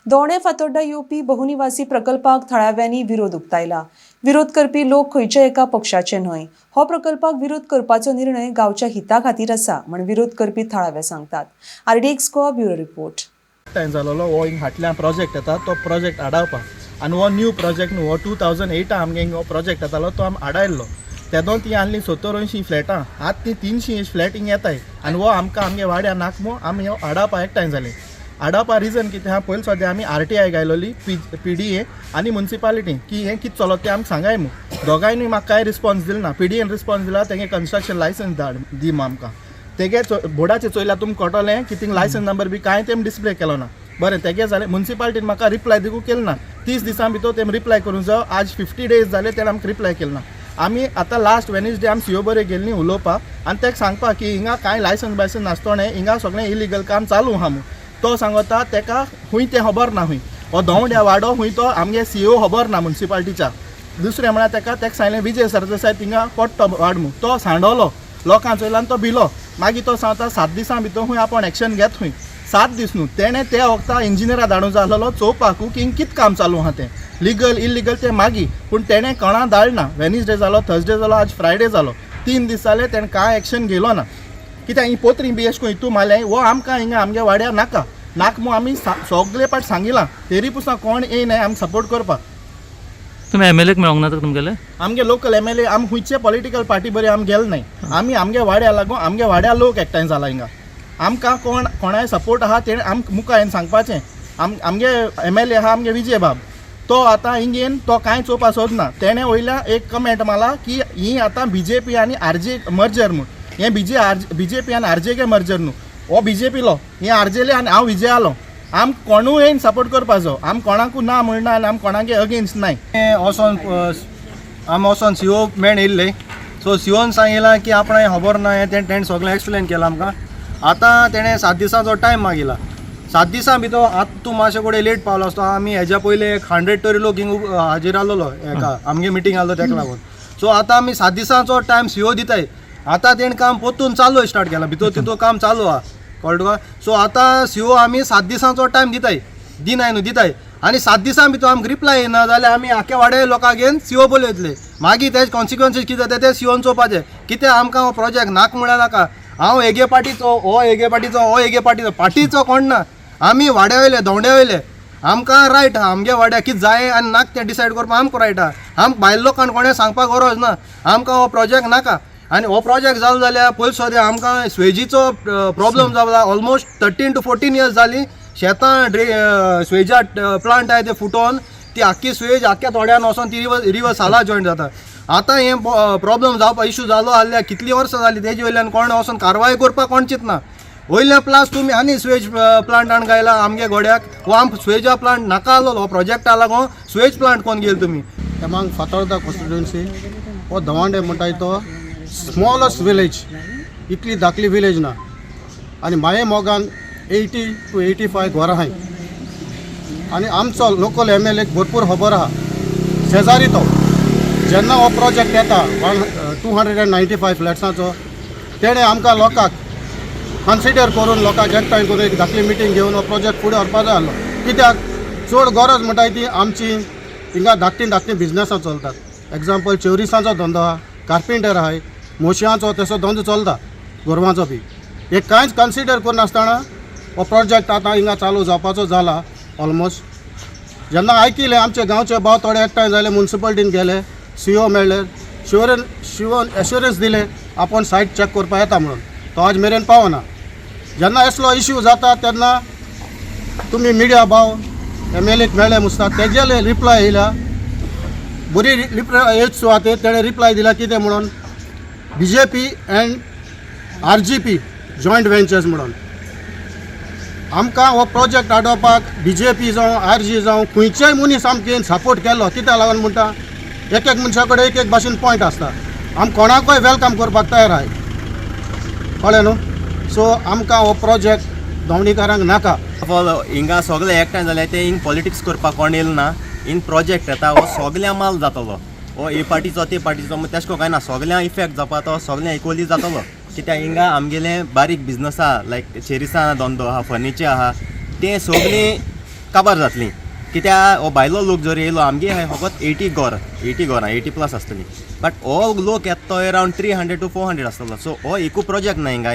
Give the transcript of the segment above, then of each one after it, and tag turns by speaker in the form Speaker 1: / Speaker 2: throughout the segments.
Speaker 1: दोणे फातोड्डा येवपी बहुनिवासी प्रकल्पाक थळाव्यांनी विरोध उक्तायला। विरोध करपी लोक खंयच्या एका पक्षाचे न्हय। हो प्रकल्पाक विरोध करपाचो निर्णय गांवच्या हिता खातीर आसा म्हण विरोध करपी थळावे सांगतात। RDX Goa bureau report.
Speaker 2: Time जालोलो हो हिंग हाटल्यान प्रोजेक्ट येता तो प्रोजेक्ट आडावपाक आनी हो न्यू प्रोजेक्ट न्हू हो 2008 आमगे हो प्रोजेक्ट येतालो तो आमी आडायल्लो तेदोन ती आहली 70-80 फ्लॅटां आतां ती 300 फ्लॅट हिंग येताय आनी हो आमकां आमगे वाड्या नाकमो आमी हो आडावपा एकठांय जाले। आडावपा रिजन कितें आहा पयलीं सद्या आमी RTI गायलोली PDA आनी म्युनिसिपालिटी की हें कितें चलत तें आमी सांगाय मू दोगांयनी म्हाका कांय रिस्पॉन्स दिलो ना। PDAन रिस्पॉन्स दिला तेगे कन्स्ट्रक्शन लायसन्स धाड दी आमकां तेगे बोर्डाचेर चोयल्यार तुमकां कळटलें की थिंग लायसन्स नंबर बी कांय तेम डिस्प्ले केलो ना। बरें तेगे जालें म्युनिसिपालिटीन म्हाका रिप्लाय दिवूं केलो ना 30 दिसां भितर तेम रिप्लाय करूंक जाय। आज 50 days जाले तेणें आमकां रिप्लाय केलो ना। आमी आतां लास्ट वेनसडे आमी CO बरें गेल्ली उलोवपाक आनी तेका सांगपाक की हिंगा कांय लायसन्स बायसन्स नासतोणें हिंगा सगळें इलिगल काम चालू आहा म्हणून तो सांगता तेका खूंय तें खबर ना खूंय हो दोंड्या वाडो खूंय तो आमगे CO खबर ना म्युनिसिपालिटीच्या। दुसरें म्हळ्यार तेका सांगलें विजय सरदेसाय थिंगा पडटो वाड म्हणून तो सांडलो लोकां चोयल्यान तो भिलो मागीर तो सांगता 7 दिसां भितर खूंय आपूण एक्शन घेत खूंय 7 दीस न्हू तेणें त्या वक्ता इंजिनियरा धाडूं जाय आसलो चोवपाकू की हिंग कितें काम चालू आहा तें लिगल इलिगल तें मागीर पूण तेणें कोणा धाडना। वेनसडे जालो थर्सडे जालो आज फ्रायडे जालो 3 दीस जाले तेणें कांय एक्शन घेयलो ना कित्याक ही पोत्री बी अशें करून हितू मारलें वो आमकां हिंगा आमगे वाड्यार नाका नाक आमी सगळे पाट सांगिलां तरी पुसा कोण येयनाय आमी सपोर्ट करपाक।
Speaker 3: तुम्ही MLA मेळोंक ना तुमगेले
Speaker 2: आमगे लोकल MLA आमी खंयचे पॉलिटिकल पार्टी बरी आमी गेले नाय आमी आमगे वाड्या लागून आमगे वाड्या लोक एकठांय जाला हिंगा आमकां कोणाय सपोर्ट आहा तेणें आमकां मुखार येवन सांगपाचें। आमगे MLA आहा आमगे विजय बाब तो आतां हिंगेन तो कांय चोवपा सोदना तेणें वयल्या एक कमेंट मारला की ही आतां BJP आनी RJ मर्जर म्हूण हें BJP आनी RJ गे मर्जर न्हू हो BJP लो हें RJ ले आनी हांव विजय आलो आम कोणूय येवन सपोर्ट करपाचो आम कोणाकू ना म्हणना आनी आम कोणागे अगेन्स्ट नाय।
Speaker 4: आम वचोन CO मेण येयल्ले सो COन सांगिलां की आपणें खबर ना हें तेणें सगळें एक्सप्लेन केलां आमकां। आतां तेणें 7 दिसांचो टायम मागिला 7 दिसां भितर आतां तूं मातशें कडेन लेट पावलो आसतो आमी हेज्या पयलीं 100 तरी लोक हिंग हाजीर आसलोलो हेका आमगे मिटींग आसलो तेका लागून सो आतां आमी 7 दिसांचो टायम CO दिताय। आतां तेणें काम पोत्तून चालू स्टार्ट केलां भितर काम चालू आहा कळ्ळें तुका। सो आतां CO आमी 7 दिसांचो टायम दिताय दिनाय न्हू दिताय आनी 7 दिसां भितर आमकां रिप्लाय येना जाल्यार आमी आख्या वाड्या लोकांक घेवन CO बोलयतले मागीर तेजे कॉन्सिक्वन्सीस कितें ते COन चोवपाचें कितें आमकां हो प्रोजेक्ट नाक म्हळ्यार नाका। हांव हेगे पार्टीचो हो हेगे पार्टीचो हो हेगे पार्टीचो कोण ना आमी वाड्या वयले दोंड्या वयले आमकां रायट आहा आमगे वाड्या कितें जाय आनी नाक तें डिसायड करपाक आमकां रायट आहा। आमकां भायल्या लोकांक कोणें सांगपाक गरज ना आमकां हो प्रोजेक्ट नाका आनी हो प्रोजेक्ट जालो जाल्यार पयलीं सद्या आमकां स्वेजीचो प्रॉब्लम जाला ऑलमोस्ट 13 to 14 years जालीं शेतां स्वेजा प्लांट आहाय ते फुटोवन ती आख्खी स्वेज आख्ख्या थोड्यान वचोन ती रिवर साला जॉयंट जाता। आतां हें प्रॉब्लम जावपा इशू जालो आसल्यार कितलीं वर्सां जालीं तेजे वयल्यान कोण वचोन कारवाय करपाक कोण चिंतना वयल्या प्लास तुमी आनी स्वेज प्लांटान गायला आमगे गोड्याक वो आमकां स्वेजा प्लांट नाका आसलो हो प्रोजेक्टा लागून स्वेज प्लांट कोण गेल तुमी।
Speaker 5: हेमांग फातोर्डा कॉन्स्टिट्युएन्सी हो दवांडे म्हणटाय तो स्मॉलेस्ट विलेज इतली धाकली विलेज ना आनी माये मोगान 80 to 85 घरां आहाय आनी आमचो लोकल MLA भरपूर खबर आहा शेजारी तो जेन्ना हो प्रोजेक्ट येता 295 फ्लॅट्सांचो तेणें आमकां लोकांक कन्सिडर करून लोकांक एकठांय करून एक धाकली मिटींग घेवन हो प्रोजेक्ट फुडें व्हरपाक जाय आसलो कित्याक चड गरज म्हणटाय ती आमची हिंगा धाकटी बिजनसां चलतात एग्जाम्पल चोरिसांचो धंदो आहा कार्पेंटर आहाय मोशयांचो तसो धंदो चलता गोरवांचो बी हे कांयच कन्सिडर करनासतना हो प्रोजेक्ट आतां हिंगा चालू जावपाचो जाला ऑलमोस्ट। जेन्ना आयकिलें आमचे गांवचे भाव थोडे एकठांय जाले म्युनिसिपालिटीन गेले CO मेळ्ळे शिवन एश्युरन्स दिले आपूण सायट चॅक करपाक येता म्हणून तो आज मेरेन पावना। जेन्ना असलो इश्यू जाता तेन्ना तुमी मिडिया भाव MLAक मेळ्ळे मुसता तेजे रिप्लाय येयला बरी रिप्लाय येच सुवातेर तेणें रिप्लाय दिला कितें म्हणून BJP end RGP joint ventures म्हणून आमकां हो प्रोजेक्ट आडोवपाक BJP जावं RG जावं खंयचेय मनीस आमकां सपोर्ट केलो कित्याक लागून म्हणटा एक मनशा कडेन एक भाशेन पॉयंट आसता आमी कोणाकूय वेलकम करपाक तयार आहाय कळ्ळें न्हू। सो आमकां हो प्रोजेक्ट दोंडीकारांक नाका
Speaker 6: हिंगा सगळे एकठांय जाल्यार ते हिंग पॉलिटिक्स करपाक कोण येयलो ना इन प्रोजेक्ट येता हो सगळ्या माल जातलो हो ए पार्टीचो ते पार्टीचो तेश को कांय ना सगळ्यां इफेक्ट जावपा तो सगळ्यां इक्वली जातलो कित्याक हिंगा आमगेले बारीक बिजनस आहा लायक चेरिसां धंदो आहा फर्निचर आहा ते सगळीं काबार जातलीं कित्या हो भायलो लोक जर येयलो आमगे हाय फकत 80 गोरां 80+ आसतलीं बट हो लोक येता तो अरावंड 300 to 400 आसतलो सो हो एकू प्रोजेक्ट ना हिंगा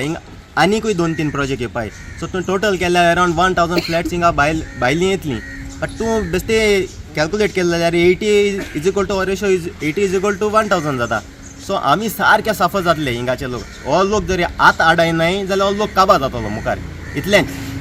Speaker 6: आनीकूय 2-3 प्रोजेक्ट येवपाय सो तूं टोटल केल्यार अरावंड 1000 फ्लॅट्स हिंगा भायलीं येतलीं बट तूं बेश्टे कॅल्कुलेट केलें जाल्यार 80:10 जाता सो आमी सारके सफर जातले हिंगाचे लोक हो लोक जरी आत आडाय जाल्यार हो लोक काबार जातलो मुखार इतलेंच